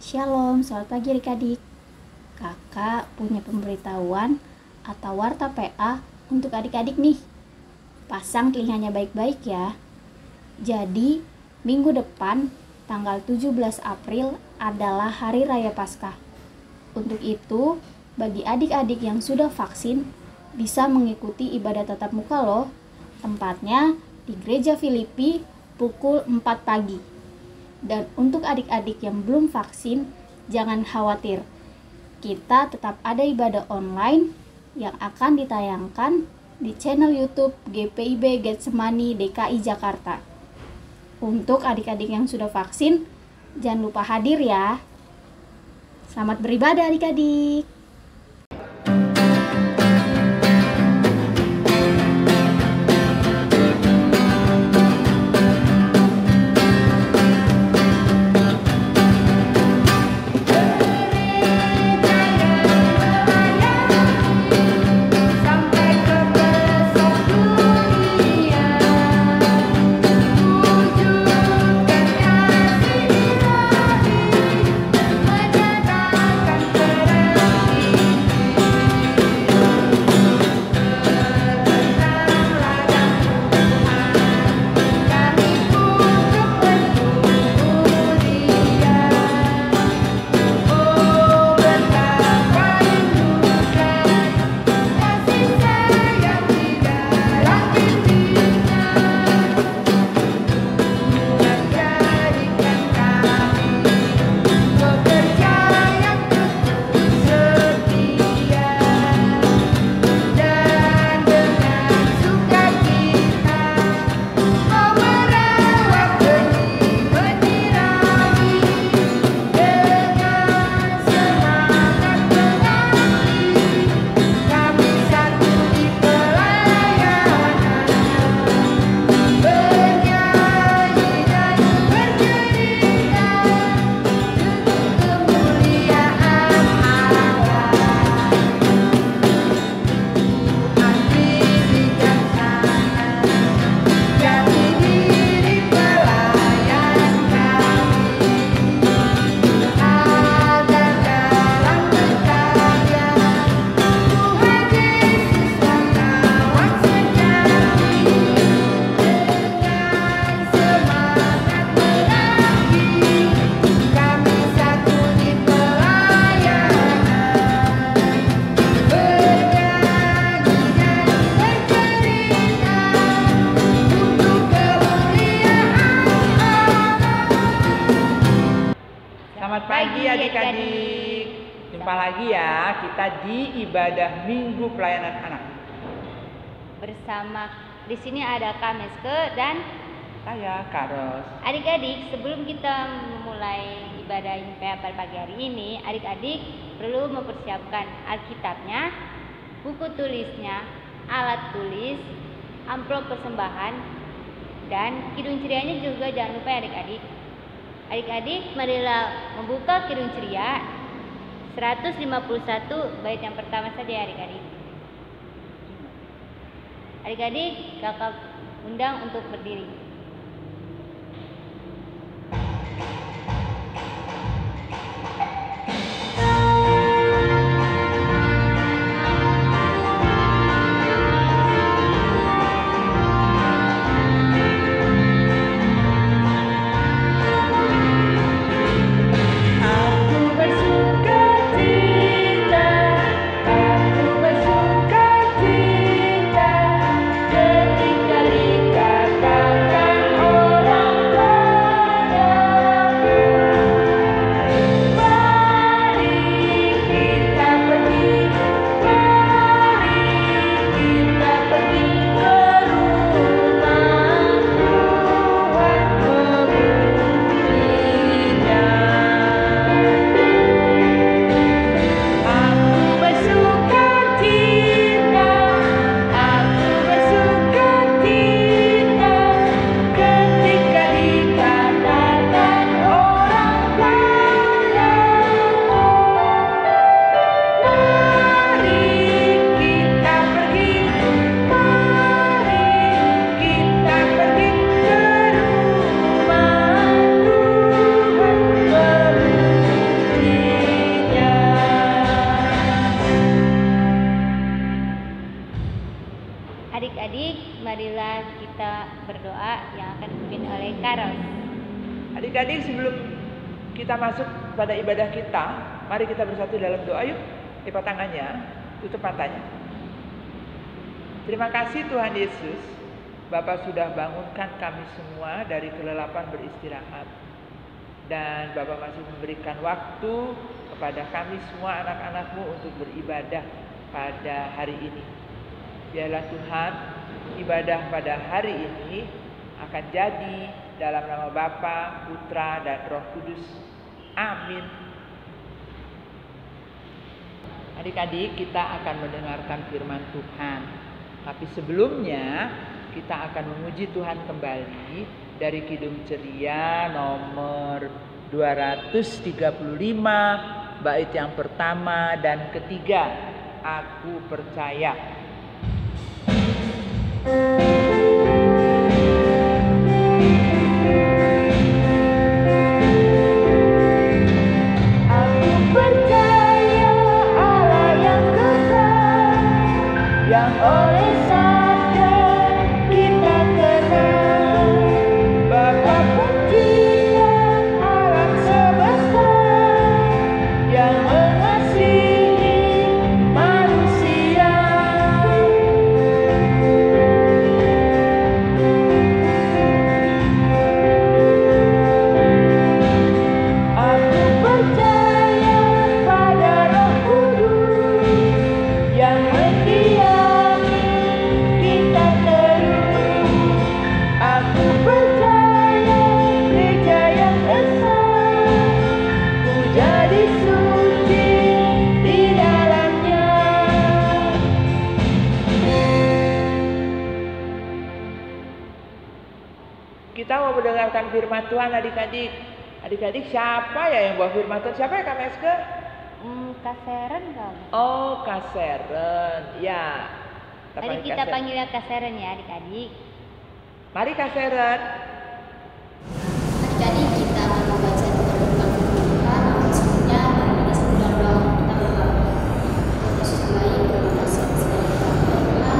Shalom, selamat pagi adik-adik. Kakak punya pemberitahuan atau warta PA untuk adik-adik nih. Pasang telinganya baik-baik ya. Jadi, minggu depan tanggal 17 April adalah Hari Raya Paskah. Untuk itu, bagi adik-adik yang sudah vaksin bisa mengikuti ibadah tatap muka loh. Tempatnya di Gereja Filipi pukul 4 pagi. Dan untuk adik-adik yang belum vaksin, jangan khawatir. Kita tetap ada ibadah online yang akan ditayangkan di channel YouTube GPIB Getsemani DKI Jakarta. Untuk adik-adik yang sudah vaksin, jangan lupa hadir ya. Selamat beribadah adik-adik. Selamat pagi adik-adik. Jumpa lagi ya kita di ibadah Minggu Pelayanan Anak. Bersama di sini ada Kak Meske dan Saya Karos. adik-adik. Sebelum kita memulai ibadah MPA pada pagi hari ini, adik-adik perlu mempersiapkan Alkitabnya, buku tulisnya, alat tulis, amplop persembahan, dan kidung cerianya juga jangan lupa ya adik-adik. Adik-adik, marilah membuka kidung ceria 151 bait yang pertama saja ya adik-adik. Adik-adik, kakak undang untuk berdiri. Ketika dikatakan Adik-adik, marilah kita berdoa yang akan dipimpin oleh Carol. Adik-adik, sebelum kita masuk pada ibadah kita, mari kita bersatu dalam doa yuk. Lipat tangannya, tutup matanya. Terima kasih Tuhan Yesus, Bapak sudah bangunkan kami semua dari kelelapan beristirahat. Dan Bapak masih memberikan waktu kepada kami semua anak-anak-Mu untuk beribadah pada hari ini. Biarlah Tuhan, ibadah pada hari ini akan jadi dalam nama Bapa, Putra, dan Roh Kudus. Amin. Adik-adik, kita akan mendengarkan firman Tuhan. Tapi sebelumnya, kita akan memuji Tuhan kembali dari Kidung Ceria nomor 235, bait yang pertama dan ketiga. Aku percaya. Aku percaya Allah yang kekal, yang oleh sabda kita kenal, Bapa pencipta alam semesta, yang mengasihi manusia. Aku percaya pada Roh Kudus yang mendiami kita terus. Aku percaya gereja yang esa, ku jadi suci di dalamnya. Kita mau mendengarkan firman Tuhan adik-adik. Adik-adik, siapa ya yang bawa firman Tuhan? Siapa ya Kak Meske? Kak Seren kamu. Oh, Kak Seren. Ya. Mari kita panggilnya Kak Seren ya adik-adik. Mari Kak Seren. Jadi kita akan membaca doa Tuhan, namun sebelumnya mari kita sebutkan doa kita berdoa. Yesus baik, terima kasih atas segala Tuhan. Tuhan,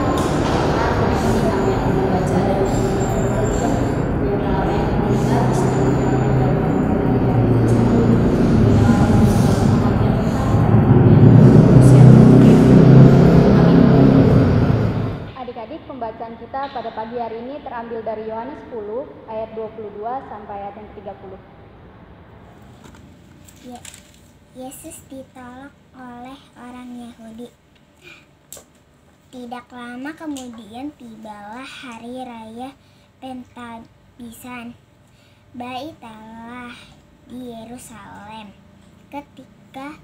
ini kami akan membaca dan biar kami yang mendengar bisa Adik-adik, pembacaan kita pada pagi hari ini terambil dari Yohanes 10 ayat 22 sampai ayat yang 30. Yesus ditolak oleh orang Yahudi. Tidak lama kemudian tibalah hari raya Pentabisan, Bait Allah di Yerusalem. Ketika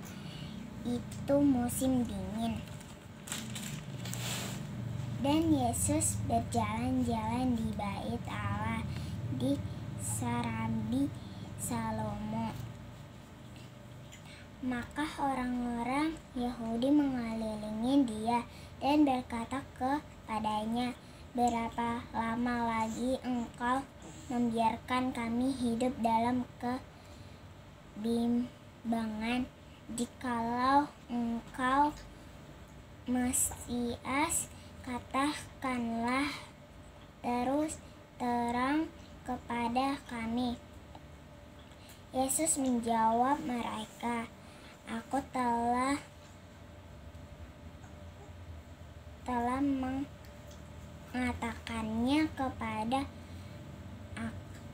itu musim dingin, dan Yesus berjalan-jalan di Bait Allah di Serambi Salomo. Maka orang-orang Yahudi mengelilingi dia dan berkata kepadanya, "Berapa lama lagi engkau membiarkan kami hidup dalam kebimbangan? Jikalau engkau Mesias, katakanlah terus terang kepada kami." Yesus menjawab mereka, "Aku telah mengatakannya kepada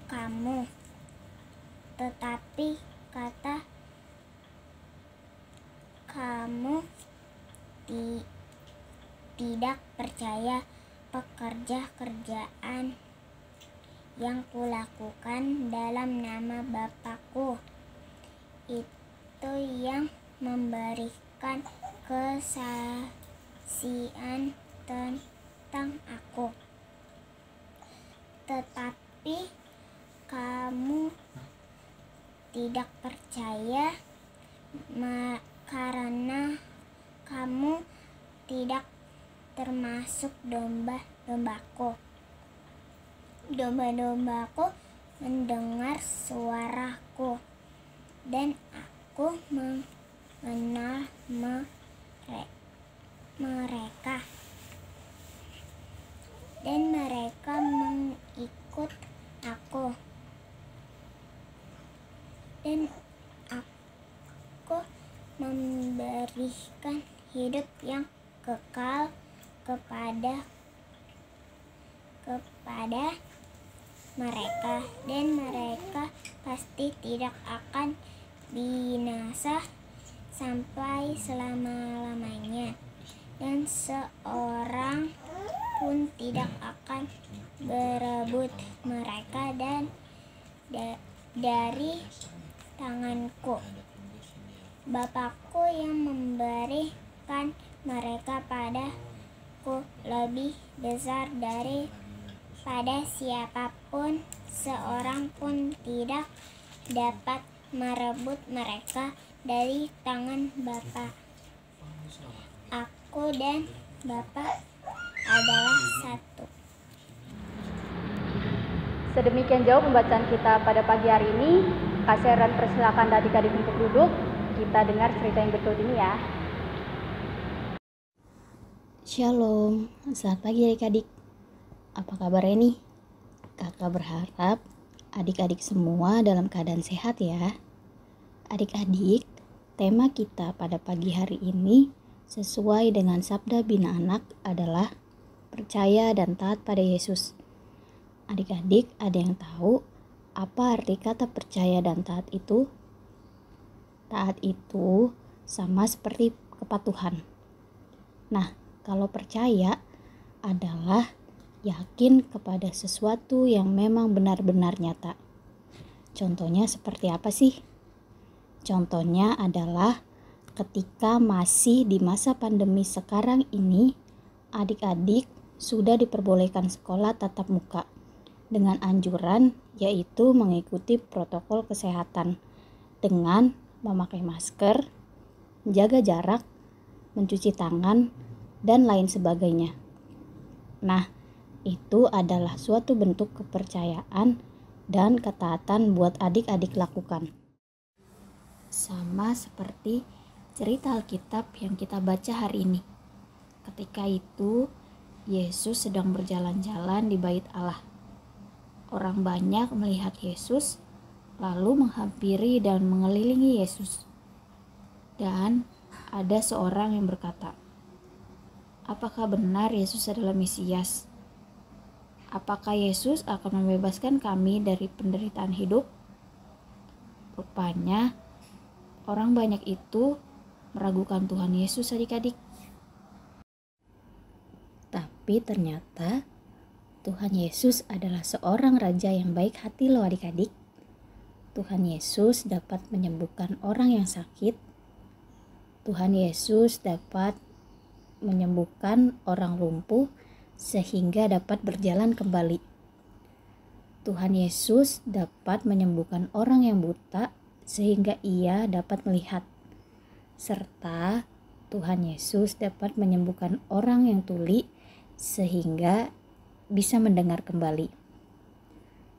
kamu, tetapi kata kamu tidak percaya pekerja-kerjaan yang kulakukan dalam nama Bapakku, itu yang memberikan kesaksian tentang aku. Tetapi kamu tidak percaya karena kamu tidak termasuk domba-dombaku. Domba-dombaku mendengar suaraku, dan aku mengenal mereka. dan mereka mengikut aku. Dan aku memberikan hidup yang kekal kepada mereka, dan mereka pasti tidak akan binasa sampai selama-lamanya, dan seorang pun tidak akan berebut mereka dari tanganku. Bapakku yang memberikan mereka padaku lebih besar daripada siapapun, seorang pun tidak dapat merebut mereka dari tangan Bapa. Aku dan Bapa adalah satu. Sedemikian jauh pembacaan kita pada pagi hari ini. Kak Sharon persilakan adik-adik untuk duduk. Kita dengar cerita yang berikut ini ya. Shalom, selamat pagi adik-adik. Apa kabarnya nih? Kakak berharap adik-adik semua dalam keadaan sehat ya. Adik-adik, tema kita pada pagi hari ini sesuai dengan Sabda Bina Anak adalah percaya dan taat pada Yesus. Adik-adik, ada yang tahu apa arti kata percaya dan taat itu? Taat itu sama seperti kepatuhan. Nah, kalau percaya adalah yakin kepada sesuatu yang memang benar-benar nyata. Contohnya seperti apa sih? Contohnya adalah ketika masih di masa pandemi sekarang ini, adik-adik sudah diperbolehkan sekolah tatap muka dengan anjuran yaitu mengikuti protokol kesehatan dengan memakai masker, menjaga jarak, mencuci tangan, dan lain sebagainya. Nah, itu adalah suatu bentuk kepercayaan dan ketaatan buat adik-adik lakukan. Sama seperti cerita Alkitab yang kita baca hari ini. Ketika itu, Yesus sedang berjalan-jalan di Bait Allah. Orang banyak melihat Yesus, lalu menghampiri dan mengelilingi Yesus. Dan ada seorang yang berkata, "Apakah benar Yesus adalah Mesias? Apakah Yesus akan membebaskan kami dari penderitaan hidup?" Rupanya, orang banyak itu meragukan Tuhan Yesus adik-adik. Tapi ternyata Tuhan Yesus adalah seorang raja yang baik hati loh adik-adik. Tuhan Yesus dapat menyembuhkan orang yang sakit. Tuhan Yesus dapat menyembuhkan orang lumpuh sehingga dapat berjalan kembali. Tuhan Yesus dapat menyembuhkan orang yang buta sehingga ia dapat melihat. Serta Tuhan Yesus dapat menyembuhkan orang yang tuli sehingga bisa mendengar kembali.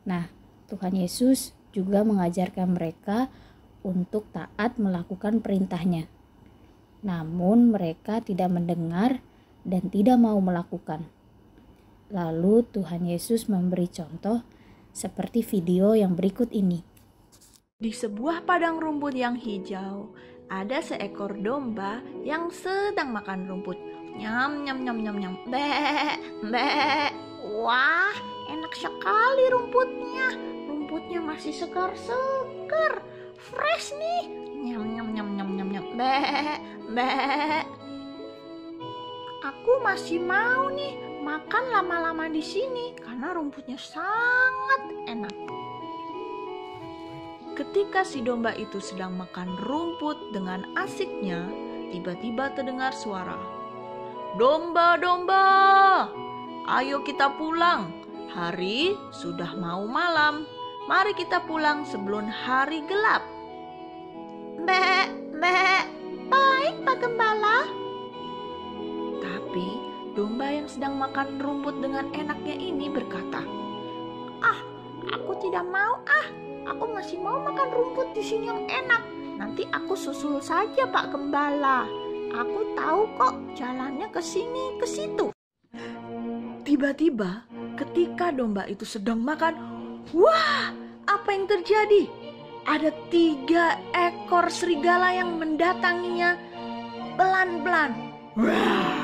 Nah, Tuhan Yesus juga mengajarkan mereka untuk taat melakukan perintahnya. Namun mereka tidak mendengar dan tidak mau melakukan. Lalu Tuhan Yesus memberi contoh seperti video yang berikut ini. Di sebuah padang rumput yang hijau, ada seekor domba yang sedang makan rumput. Nyam, nyam, nyam, nyam, nyam. Be, be. Wah, enak sekali rumputnya. Rumputnya masih segar-segar. Fresh nih. Nyam, nyam, nyam, nyam, nyam, nyam. Be, be. Aku masih mau nih makan lama-lama di sini karena rumputnya sangat enak. Ketika si domba itu sedang makan rumput dengan asiknya, tiba-tiba terdengar suara, "Domba, domba, ayo kita pulang. Hari sudah mau malam. Mari kita pulang sebelum hari gelap." "Mbak, mbak, baik Pak Gembala." Tapi domba yang sedang makan rumput dengan enaknya ini berkata, "Ah, aku tidak mau Aku masih mau makan rumput di sini yang enak. Nanti aku susul saja Pak Gembala. Aku tahu kok jalannya ke sini, ke situ." Tiba-tiba ketika domba itu sedang makan, wah, apa yang terjadi? Ada 3 ekor serigala yang mendatanginya pelan-pelan. Wah,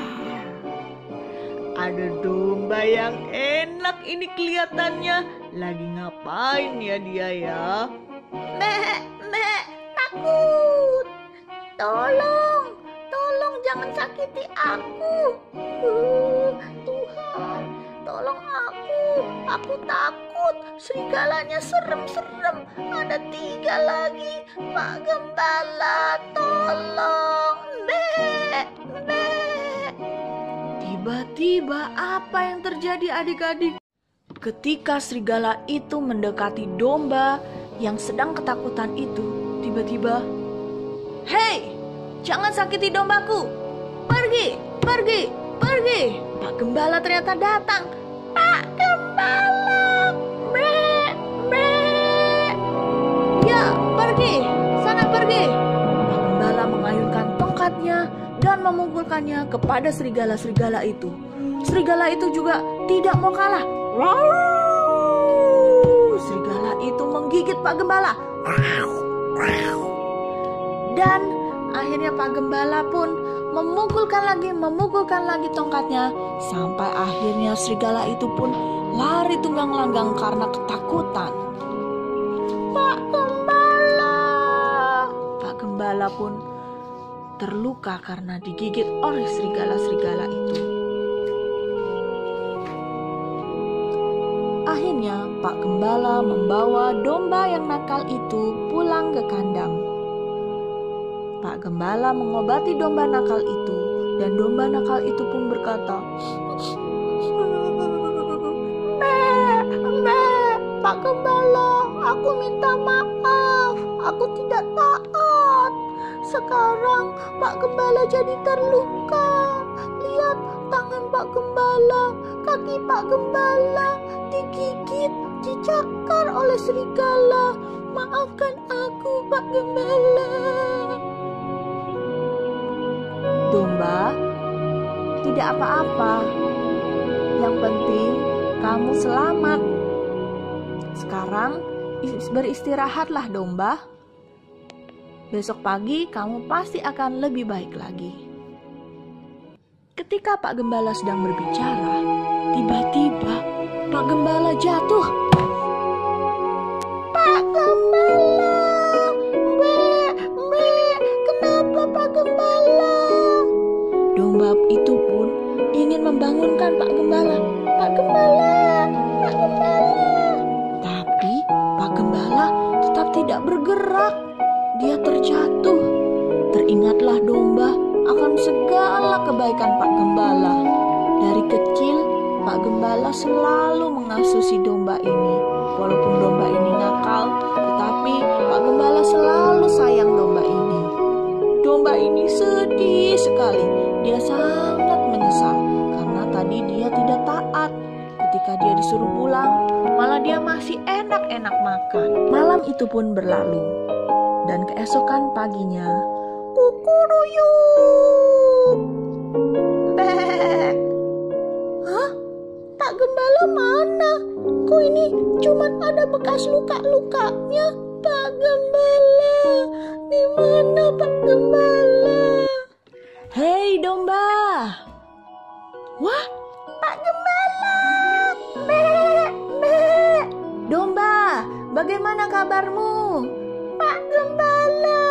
ada domba yang enak ini kelihatannya. Lagi ngapain ya dia ya? Takut. Tolong jangan sakiti aku. Tuhan, tolong aku takut. Serigalanya serem-serem. Ada 3 lagi. Pak Gembala, tolong. Tiba-tiba apa yang terjadi adik-adik? Ketika serigala itu mendekati domba yang sedang ketakutan itu, tiba-tiba, "Hei, jangan sakiti dombaku. Pergi. Pak Gembala ternyata datang. Pak Gembala. Ya, pergi. Sana pergi. Pak Gembala mengayunkan tongkatnya dan memukulkannya kepada serigala-serigala itu. Serigala itu juga tidak mau kalah. Serigala itu menggigit Pak Gembala. Dan akhirnya Pak Gembala pun memukulkan lagi tongkatnya, sampai akhirnya serigala itu pun lari tunggang langgang karena ketakutan. Pak Gembala pun terluka karena digigit oleh serigala-serigala itu. Akhirnya Pak Gembala membawa domba yang nakal itu pulang ke kandang. Pak Gembala mengobati domba nakal itu, dan domba nakal itu pun berkata, Pak Gembala, aku minta maaf, aku tidak taat. Sekarang Pak Gembala jadi terluka. Lihat tangan Pak Gembala, kaki Pak Gembala digigit, dicakar oleh serigala. Maafkan aku, Pak Gembala. Domba, tidak apa-apa. Yang penting kamu selamat. Sekarang beristirahatlah domba. Besok pagi kamu pasti akan lebih baik lagi. Ketika Pak Gembala sedang berbicara, tiba-tiba Pak Gembala jatuh. Pak Gembala, kenapa Pak Gembala? Domba itu pun ingin membangunkan Pak Gembala. Pak Gembala. Tapi Pak Gembala tetap tidak bergerak. Dia terjatuh. Teringatlah domba akan segala kebaikan Pak Gembala. Dari kecil, Pak Gembala selalu mengasuh si domba ini. Walaupun domba ini nakal, tetapi Pak Gembala selalu sayang domba ini. Domba ini sedih sekali. Dia sangat menyesal karena tadi dia tidak taat. Ketika dia disuruh pulang, malah dia masih enak-enak makan. Malam itu pun berlalu. Dan keesokan paginya, kukuruyuk. Hah? Pak Gembala mana? Kok ini cuma ada bekas luka-lukanya? Pak Gembala, di mana Pak Gembala? Hei domba. Wah, Pak Gembala. Domba, bagaimana kabarmu? Pak Gembala.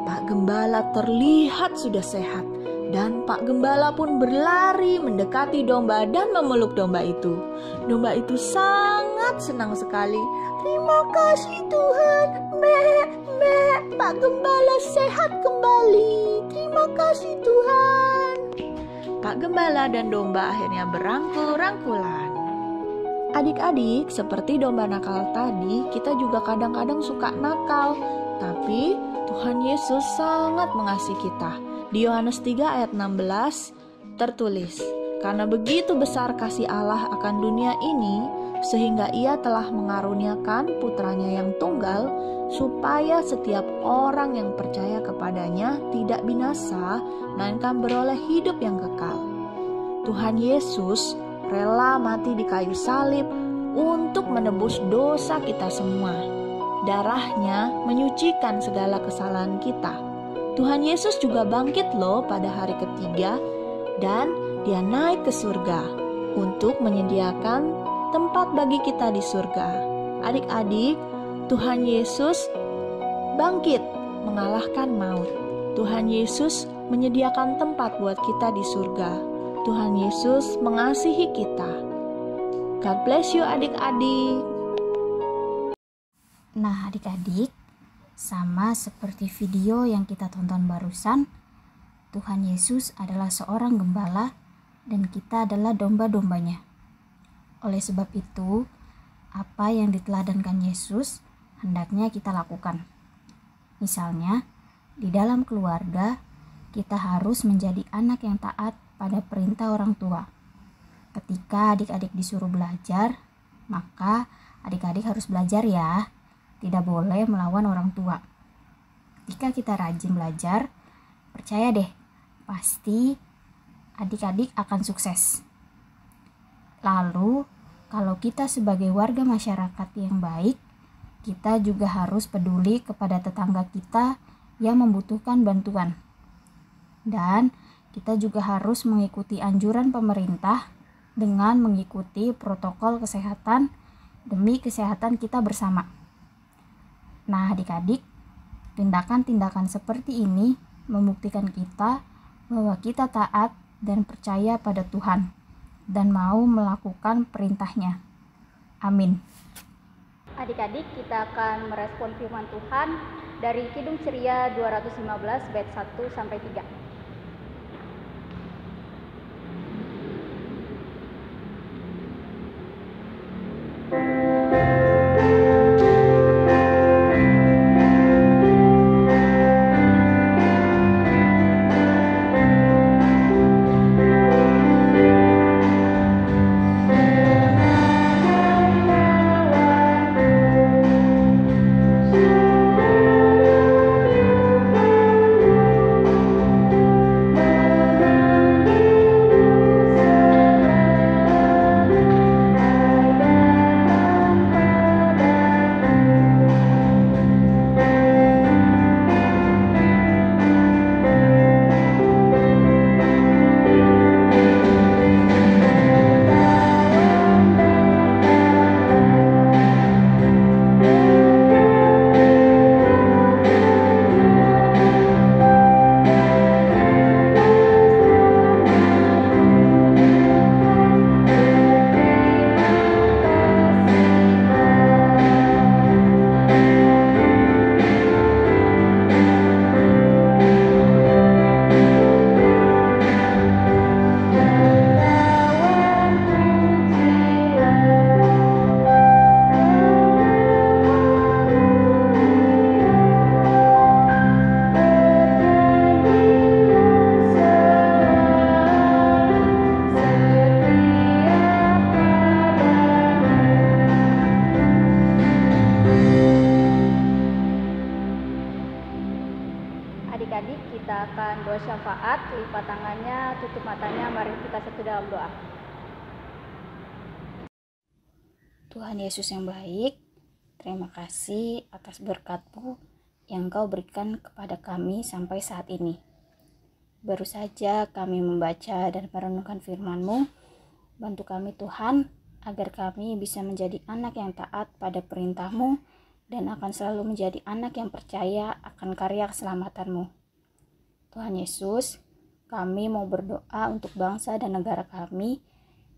Pak Gembala terlihat sudah sehat, dan Pak Gembala pun berlari mendekati domba dan memeluk domba itu. Domba itu sangat senang sekali. Terima kasih Tuhan. Pak Gembala sehat kembali. Terima kasih Tuhan. Pak Gembala dan domba akhirnya berangkul-rangkulan. Adik-adik, seperti domba nakal tadi, kita juga kadang-kadang suka nakal. Tapi Tuhan Yesus sangat mengasihi kita. Di Yohanes 3 ayat 16 tertulis, "Karena begitu besar kasih Allah akan dunia ini, sehingga Ia telah mengaruniakan putranya yang tunggal, supaya setiap orang yang percaya kepadanya tidak binasa, melainkan beroleh hidup yang kekal." Tuhan Yesus rela mati di kayu salib untuk menebus dosa kita semua. Darahnya menyucikan segala kesalahan kita. Tuhan Yesus juga bangkit loh pada hari ketiga, dan Dia naik ke surga untuk menyediakan tempat bagi kita di surga. Adik-adik, Tuhan Yesus bangkit mengalahkan maut. Tuhan Yesus menyediakan tempat buat kita di surga. Tuhan Yesus mengasihi kita. God bless you adik-adik. Nah adik-adik, sama seperti video yang kita tonton barusan, Tuhan Yesus adalah seorang gembala dan kita adalah domba-dombanya. Oleh sebab itu, apa yang diteladankan Yesus hendaknya kita lakukan. Misalnya, di dalam keluarga, kita harus menjadi anak yang taat pada perintah orang tua. Ketika adik-adik disuruh belajar, maka adik-adik harus belajar ya. Tidak boleh melawan orang tua. Ketika kita rajin belajar, percaya deh, pasti adik-adik akan sukses. Lalu, kalau kita sebagai warga masyarakat yang baik, kita juga harus peduli kepada tetangga kita yang membutuhkan bantuan. Dan kita juga harus mengikuti anjuran pemerintah dengan mengikuti protokol kesehatan demi kesehatan kita bersama. Nah, adik-adik, tindakan-tindakan seperti ini membuktikan kita bahwa kita taat dan percaya pada Tuhan dan mau melakukan perintahnya. Amin. Adik-adik, kita akan merespon firman Tuhan dari Kidung Ceria 215 bait 1 sampai 3. Adik-adik, kita akan doa syafaat, lipat tangannya, tutup matanya, mari kita satu dalam doa. Tuhan Yesus yang baik, terima kasih atas berkat-Mu yang Engkau berikan kepada kami sampai saat ini. Baru saja kami membaca dan merenungkan firman-Mu, bantu kami Tuhan, agar kami bisa menjadi anak yang taat pada perintah-Mu, dan akan selalu menjadi anak yang percaya akan karya keselamatan-Mu. Tuhan Yesus, kami mau berdoa untuk bangsa dan negara kami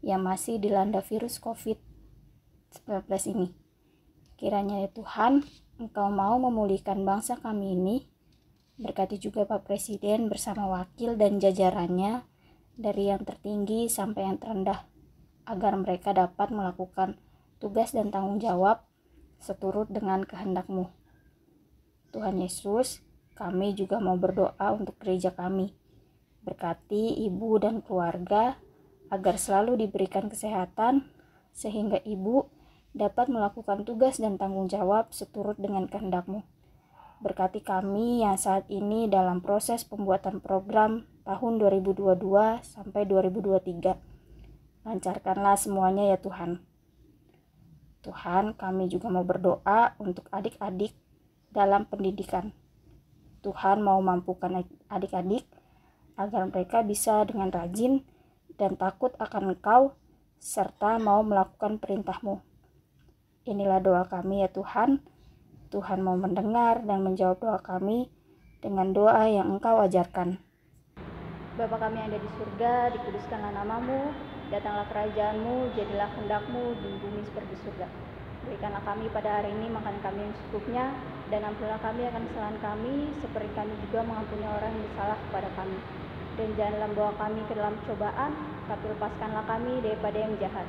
yang masih dilanda virus COVID-19 ini. Kiranya ya Tuhan, Engkau mau memulihkan bangsa kami ini. Berkati juga Pak Presiden bersama wakil dan jajarannya dari yang tertinggi sampai yang terendah, agar mereka dapat melakukan tugas dan tanggung jawab seturut dengan kehendak-Mu. Tuhan Yesus, kami juga mau berdoa untuk gereja kami. Berkati ibu dan keluarga agar selalu diberikan kesehatan sehingga ibu dapat melakukan tugas dan tanggung jawab seturut dengan kehendak-Mu. Berkati kami yang saat ini dalam proses pembuatan program tahun 2022 sampai 2023. Lancarkanlah semuanya ya Tuhan. Tuhan, kami juga mau berdoa untuk adik-adik dalam pendidikan. Tuhan mau mampukan adik-adik agar mereka bisa dengan rajin dan takut akan Engkau, serta mau melakukan perintah-Mu. Inilah doa kami ya Tuhan. Tuhan mau mendengar dan menjawab doa kami dengan doa yang Engkau ajarkan. Bapa kami yang ada di surga, dikuduskanlah namamu, datanglah kerajaanmu, jadilah kehendak-Mu di bumi seperti surga. Berikanlah kami pada hari ini makan kami yang secukupnya, dan ampunilah kami akan kesalahan kami, seperti kami juga mengampuni orang yang bersalah kepada kami. Dan janganlah bawa kami ke dalam cobaan, tapi lepaskanlah kami daripada yang jahat.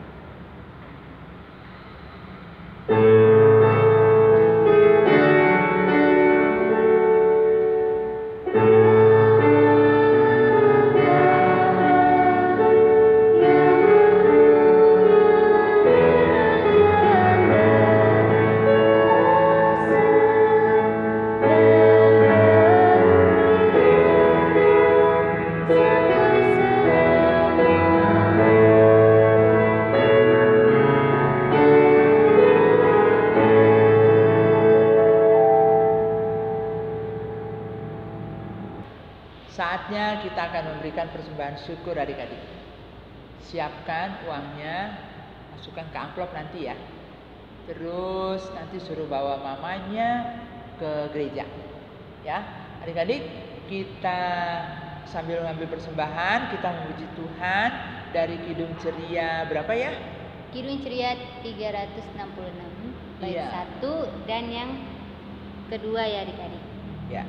Saatnya kita akan memberikan persembahan syukur adik-adik. Siapkan uangnya, masukkan ke amplop nanti ya. Terus nanti suruh bawa mamanya ke gereja. Ya, adik-adik, kita sambil mengambil persembahan, kita memuji Tuhan dari Kidung Ceria berapa ya? Kidung Ceria 366 bait 1 dan yang kedua ya adik-adik. Ya.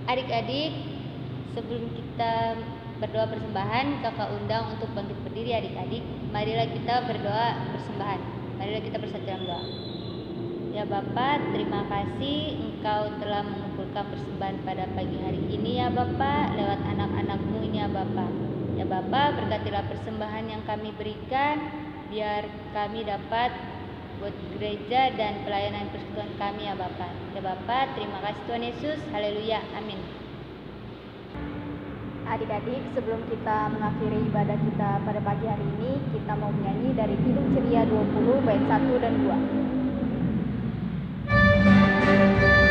Adik-adik, sebelum kita berdoa persembahan, kakak undang untuk bangkit berdiri adik-adik. Marilah kita berdoa persembahan. Marilah kita bersatu dalam doa. Ya Bapa, terima kasih Engkau telah mengumpulkan persembahan pada pagi hari ini ya Bapa, lewat anak-anak-Mu ini ya Bapa. Ya Bapa, berkatilah persembahan yang kami berikan, biar kami dapat buat gereja dan pelayanan persekutuan kami ya Bapa. Ya Bapa, terima kasih Tuhan Yesus. Haleluya. Amin. Adik-adik, sebelum kita mengakhiri ibadah kita pada pagi hari ini, kita mau menyanyi dari Kidung Ceria 20 bait 1 dan 2. Kasih Tuhan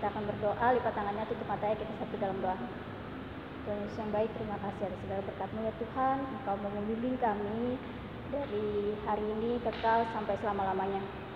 kita akan berdoa, lipat tangannya, tutup matanya, kita satu dalam doa. Tuhan Yesus yang baik, terima kasih atas segala berkat-Mu ya Tuhan. Engkau mau membimbing kami dari hari ini kekal sampai selama-lamanya.